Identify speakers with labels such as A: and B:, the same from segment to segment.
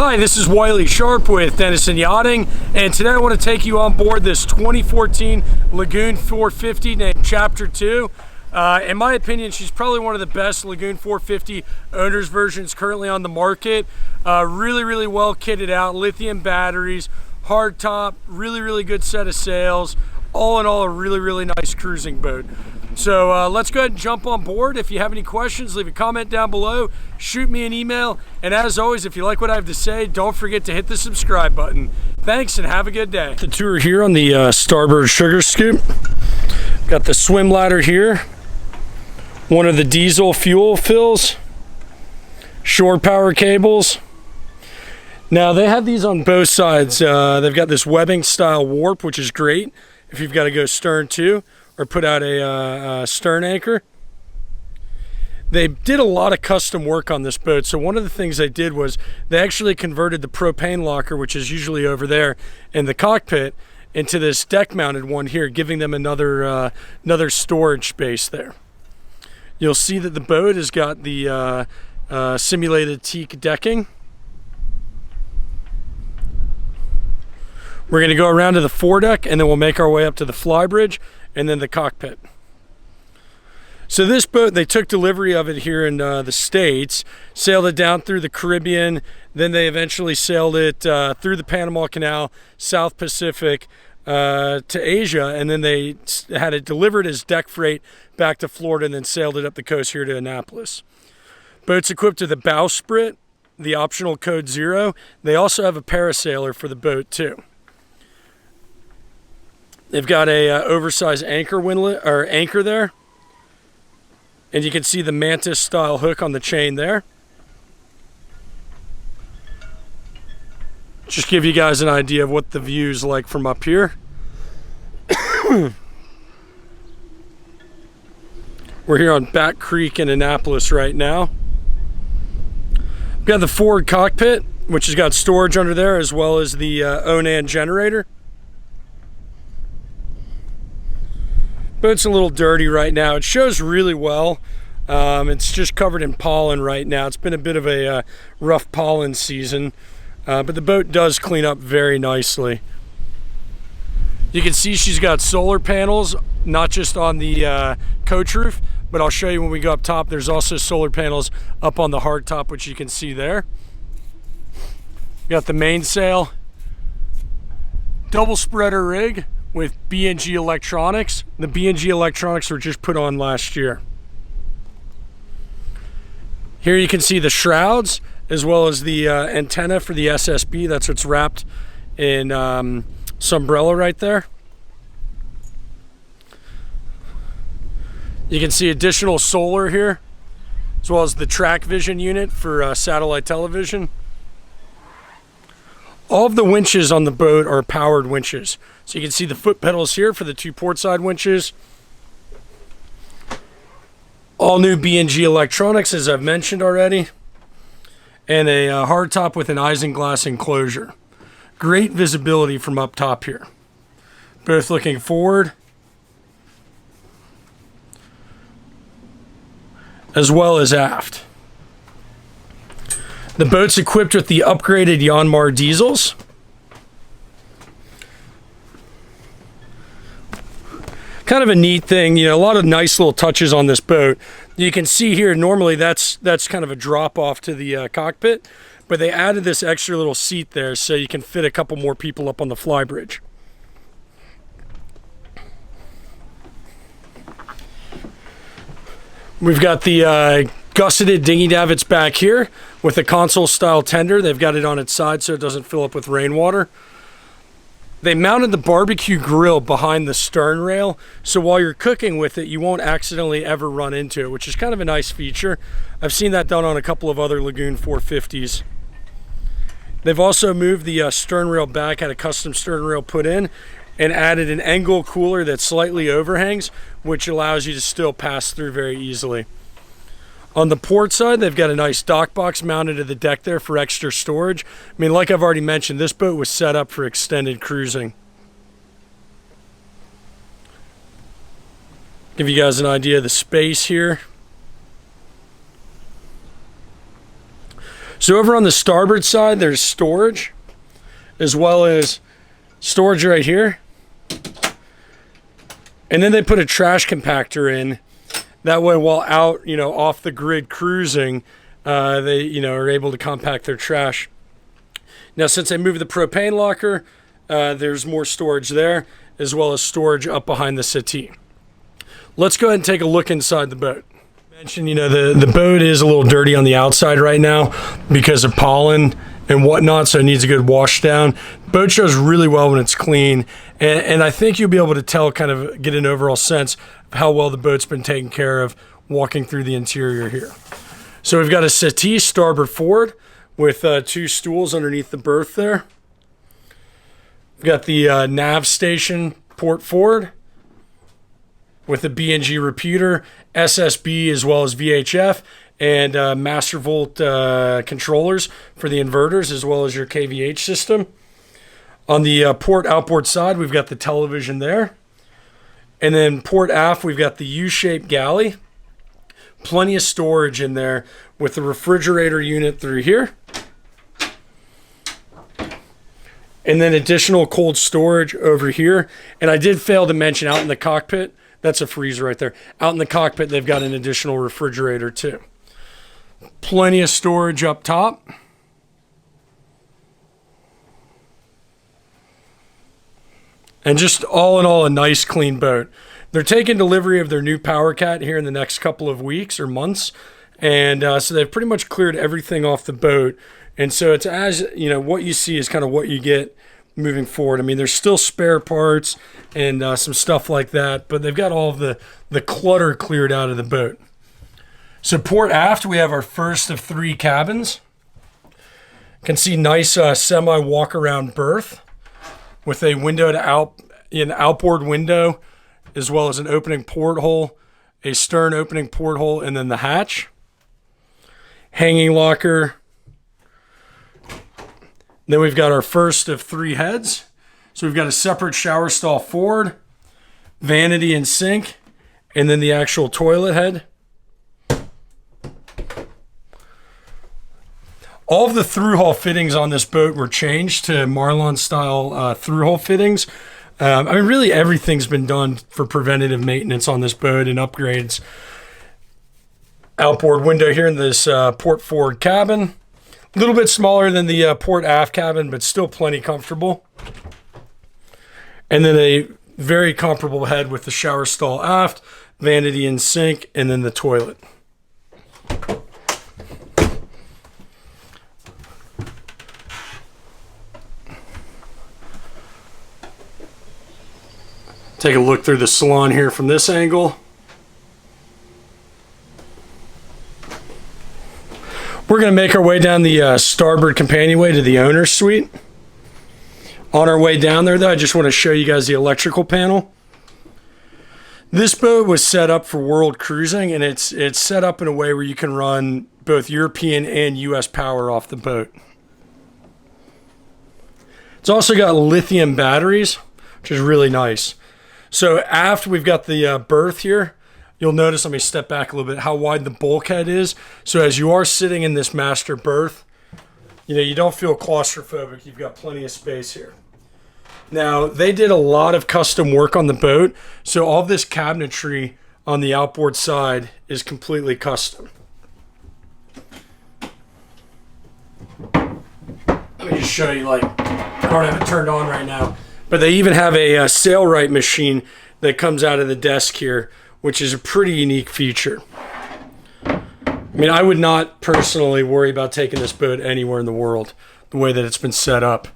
A: Hi, this is Wiley Sharp with Denison Yachting, and today I want to take you on board this 2014 Lagoon 450 named Chapter 2. In my opinion, she's probably one of the best Lagoon 450 owner's versions currently on the market. Really well kitted out, lithium batteries, hard top, really good set of sails. All in all, a really nice cruising boat. So let's go ahead and jump on board. If you have any questions, leave a comment down below, shoot me an email, and as always, if you like what I have to say, don't forget to hit the subscribe button. Thanks and have a good day. The tour here on the Starboard Sugar Scoop. Got the swim ladder here, one of the diesel fuel fills, shore power cables. Now they have these on both sides. They've got this webbing style warp, which is great if you've got to go stern too, or put out a stern anchor. They did a lot of custom work on this boat. So one of the things they did was they actually converted the propane locker, which is usually over there in the cockpit, into this deck mounted one here, giving them another storage space there. You'll see that the boat has got the simulated teak decking. We're going to go around to the foredeck, and then we'll make our way up to the flybridge and then the cockpit. So this boat, they took delivery of it here in the States, sailed it down through the Caribbean, then they eventually sailed it through the Panama Canal, South Pacific, to Asia, and then they had it delivered as deck freight back to Florida and then sailed it up the coast here to Annapolis. Boat's equipped with a bowsprit, the optional code 0. They also have a parasailer for the boat too. They've got a oversized anchor windlet or anchor there, and you can see the mantis style hook on the chain there. Just give you guys an idea of what the view's like from up here. We're here on Back Creek in Annapolis right now. We've got the forward cockpit, which has got storage under there, as well as the Onan generator. Boat's a little dirty right now. It shows really well. It's just covered in pollen right now. It's been a bit of a rough pollen season, but the boat does clean up very nicely. You can see she's got solar panels, not just on the coach roof, but I'll show you when we go up top. There's also solar panels up on the hardtop, which you can see there. Got the mainsail, double spreader rig with B&G electronics. The B&G electronics were just put on last year. Here you can see the shrouds as well as the antenna for the SSB. That's what's wrapped in sombrella right there. You can see additional solar here, as well as the track vision unit for satellite television. All of the winches on the boat are powered winches. So you can see the foot pedals here for the 2 portside winches. All new B&G electronics, as I've mentioned already. And a hardtop with an isinglass enclosure. Great visibility from up top here. Both looking forward, as well as aft. The boat's equipped with the upgraded Yanmar diesels. Kind of a neat thing, you know, a lot of nice little touches on this boat. You can see here, normally that's kind of a drop off to the cockpit, but they added this extra little seat there so you can fit a couple more people up on the flybridge. We've got the gusseted dinghy davits back here with a console style tender. They've got it on its side so it doesn't fill up with rainwater. They mounted the barbecue grill behind the stern rail, so while you're cooking with it, you won't accidentally ever run into it, which is kind of a nice feature. I've seen that done on a couple of other Lagoon 450s. They've also moved the stern rail back, had a custom stern rail put in, and added an angle cooler that slightly overhangs, which allows you to still pass through very easily. On the port side, they've got a nice dock box mounted to the deck there for extra storage. I mean, like I've already mentioned, this boat was set up for extended cruising. Give you guys an idea of the space here. So over on the starboard side, there's storage, as well as storage right here. And then they put a trash compactor in. That way, while out, off the grid cruising, they, are able to compact their trash. Now, since they moved the propane locker, there's more storage there, as well as storage up behind the settee. Let's go ahead and take a look inside the boat. I mentioned, the boat is a little dirty on the outside right now because of pollen and whatnot, so it needs a good wash down. Boat shows really well when it's clean, and I think you'll be able to tell, kind of get an overall sense of how well the boat's been taken care of walking through the interior here. So we've got a settee starboard forward with 2 stools underneath the berth there. We've got the nav station port forward with the B&G repeater, SSB as well as VHF, and master volt controllers for the inverters as well as your KVH system. On the port outboard side, we've got the television there. And then port aft, we've got the U-shaped galley. Plenty of storage in there with the refrigerator unit through here. And then additional cold storage over here. And I did fail to mention out in the cockpit, that's a freezer right there. Out in the cockpit, they've got an additional refrigerator too. Plenty of storage up top. And just all in all, a nice clean boat. They're taking delivery of their new Power Cat here in the next couple of weeks or months. And so they've pretty much cleared everything off the boat. And so it's what you see is kind of what you get moving forward. I mean, there's still spare parts and some stuff like that, but they've got all of the clutter cleared out of the boat. So port aft, we have our first of 3 cabins. You can see nice semi walk-around berth with a window to an outboard window, as well as an opening porthole, a stern opening porthole, and then the hatch. Hanging locker. Then we've got our first of 3 heads. So we've got a separate shower stall forward, vanity and sink, and then the actual toilet head. All of the through-hull fittings on this boat were changed to Marlon-style through-hull fittings. Really everything's been done for preventative maintenance on this boat and upgrades. Outboard window here in this port forward cabin. A little bit smaller than the port aft cabin, but still plenty comfortable. And then a very comparable head with the shower stall aft, vanity and sink, and then the toilet. Take a look through the salon here from this angle. We're going to make our way down the starboard companionway to the owner's suite. On our way down there, though, I just want to show you guys the electrical panel. This boat was set up for world cruising, and it's set up in a way where you can run both European and US power off the boat. It's also got lithium batteries, which is really nice. So aft, we've got the berth here. You'll notice, let me step back a little bit, how wide the bulkhead is. So as you are sitting in this master berth, you don't feel claustrophobic. You've got plenty of space here. Now, they did a lot of custom work on the boat, so all this cabinetry on the outboard side is completely custom. Let me just show you, I don't have it turned on right now, but they even have a sailrite machine that comes out of the desk here, which is a pretty unique feature. I would not personally worry about taking this boat anywhere in the world, the way that it's been set up.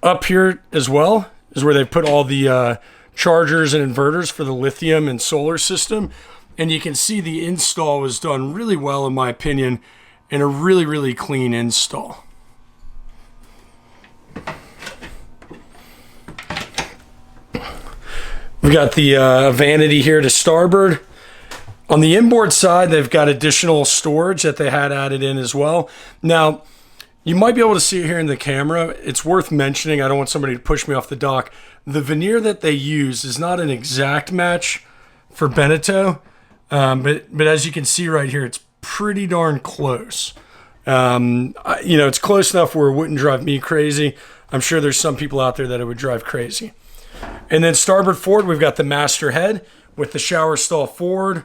A: Up here as well is where they put all the chargers and inverters for the lithium and solar system. And you can see the install was done really well, in my opinion, and a really, really clean install. We've got the vanity here to starboard. On the inboard side, they've got additional storage that they had added in as well. Now, you might be able to see it here in the camera. It's worth mentioning, I don't want somebody to push me off the dock. The veneer that they use is not an exact match for Beneteau, but as you can see right here, it's pretty darn close. It's close enough where it wouldn't drive me crazy. I'm sure there's some people out there that it would drive crazy. And then starboard forward, we've got the master head with the shower stall forward,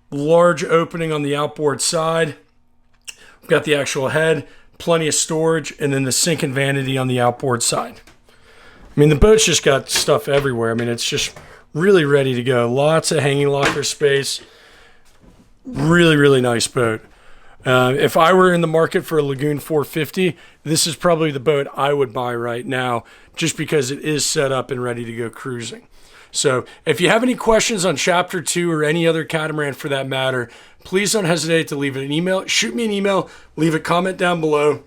A: large opening on the outboard side. We've got the actual head, plenty of storage, and then the sink and vanity on the outboard side. I mean, the boat's just got stuff everywhere. I mean, it's just really ready to go. Lots of hanging locker space. Really, really nice boat. If I were in the market for a Lagoon 450, this is probably the boat I would buy right now, just because it is set up and ready to go cruising. So if you have any questions on Chapter 2 or any other catamaran for that matter, please don't hesitate to leave an email. Shoot me an email, leave a comment down below.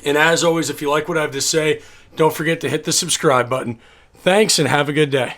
A: And as always, if you like what I have to say, don't forget to hit the subscribe button. Thanks and have a good day.